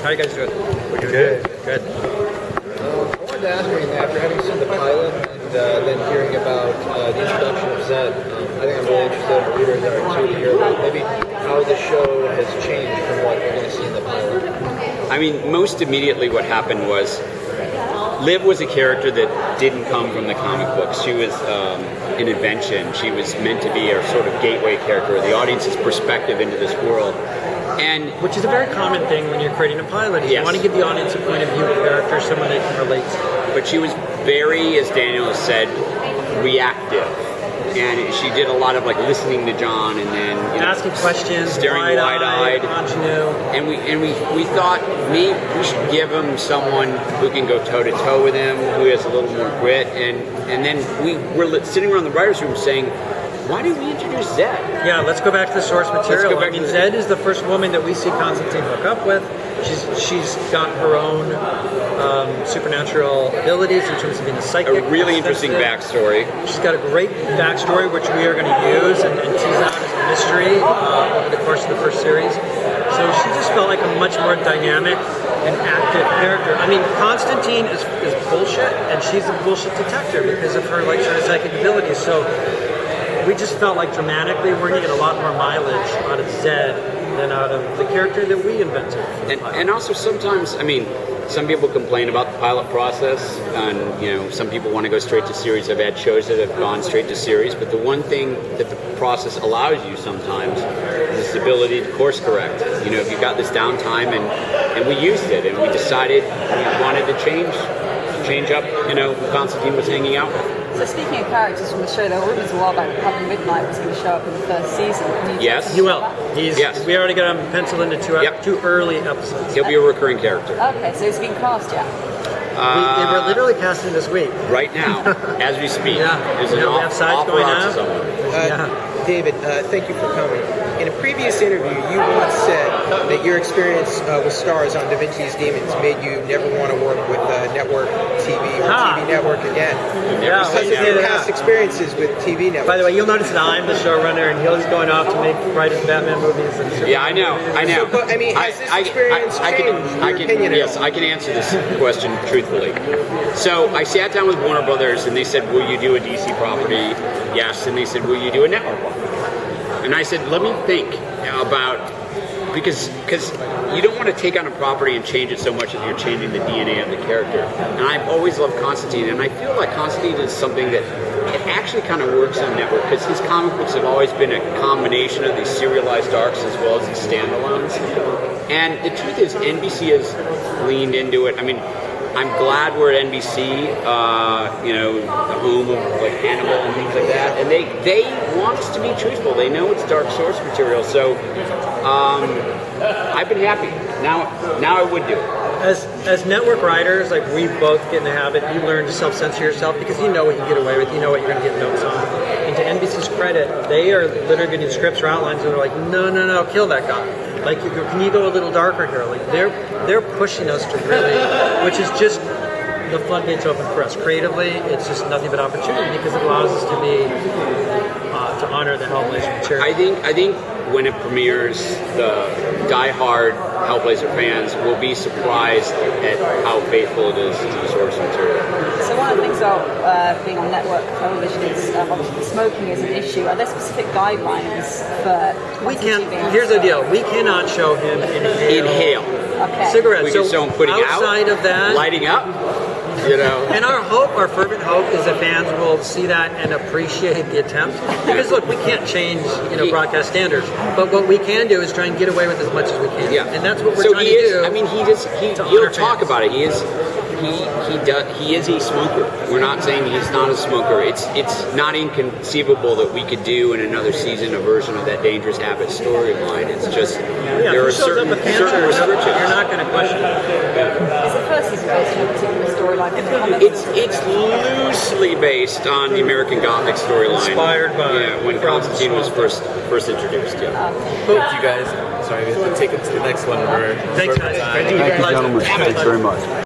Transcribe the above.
How you guys doing? We're good. Good. I wanted to ask you, after having seen the pilot and then hearing about the introduction of Zed, I think I'm really interested, and readers are too, to hear about maybe how the show has changed from what we're going to see in the pilot. I mean, most immediately what happened was Liv was a character that didn't come from the comic books. She was an invention. She was meant to be a sort of gateway character, the audience's perspective into this world. And which is a very common thing when you're creating a pilot. Is yes. You want to give the audience a point of view character, someone they can relate to. But she was very, as Daniel said, reactive. And she did a lot of like listening to John and then asking questions, staring wide-eyed. And we thought maybe we should give him someone who can go toe to toe with him, who has a little more grit. And then we were sitting around the writers' room saying, why didn't we introduce Zed? Yeah, let's go back to the source material. I mean, Zed is the first woman that we see Constantine hook up with. She's got her own supernatural abilities in terms of being a psychic. A really interesting backstory. She's got a great backstory, which we are going to use and tease out as a mystery over the course of the first series. So she just felt like a much more dynamic and active character. I mean, Constantine is bullshit, and she's a bullshit detector because of her like sort of psychic abilities. So we just felt like dramatically we're going to get a lot more mileage out of Zed than out of the character that we invented. And also sometimes, I mean, some people complain about the pilot process, and some people want to go straight to series. I've had shows that have gone straight to series, but the one thing that the process allows you sometimes is the ability to course correct. If you've got this downtime, and we used it, and we decided we wanted to change up, who Constantine was hanging out with. So speaking of characters from the show, there were rumours a while back that Captain Midnight was going to show up in the first season. Yes. He will. Yes. We already got him penciled into two early episodes. He'll be a recurring character. Okay, so he's been cast yet? They were literally casting this week. Right now, as we speak. Yeah. There's an we have sides going on. David, thank you for coming. In a previous interview, you once said that your experience with stars on Da Vinci's Demons made you never want to work with network TV or TV network again. Because of your past experiences with TV networks. By the way, you'll notice that I'm the showrunner and he's going off to write his Batman movies. And I know. So, but, I mean, has this experience changed Yes, I can answer this question truthfully. So I sat down with Warner Brothers and they said, will you do a DC property? Yes. And they said, will you do a network one? And I said, let me think about, because you don't want to take on a property and change it so much that you're changing the DNA of the character. And I've always loved Constantine, and I feel like Constantine is something that it actually kind of works on network, because his comic books have always been a combination of these serialized arcs as well as these standalones. And the truth is, NBC has leaned into it. I mean, I'm glad we're at NBC, the home of like Hannibal and things like that, and they want us to be truthful. They know it's dark source material, so I've been happy. Now I would do it. As network writers, like we both get in the habit, you learn to self-censor yourself because you know what you get away with, you know what you're going to get notes on. And to NBC's credit, they are literally getting scripts or outlines and they're like, no, kill that guy. Like, can you go a little darker here? Like they're pushing us to really, which is just the floodgates open for us. Creatively, it's just nothing but opportunity because it allows us to be to honor the Hellblazer material. I think when it premieres, the die-hard Hellblazer fans will be surprised at how faithful it is to the source material. So one of the things about being on network television is obviously smoking is an issue. Are there specific guidelines for? We can't. Here's the deal: we cannot show him inhale. Okay. Cigarettes. We can show him putting outside of that, lighting up. And our fervent hope is that fans will see that and appreciate the attempt. Because look, we can't change, broadcast standards, but what we can do is try and get away with as much as we can. Yeah. And that's what we're trying to do. I mean, he'll talk about it. He is a smoker. We're not saying he's not a smoker. It's not inconceivable that we could do in another season a version of that Dangerous Habit storyline. It's just there are certain restrictions. You're not going to question it. Is the first season based on a particular storyline? It's loosely based on the American Gothic storyline. Inspired by when Constantine was first introduced. Yeah. Thank you guys. Sorry, we have to take it to the next one. Thanks, guys. Thank you, gentlemen. Thanks very much.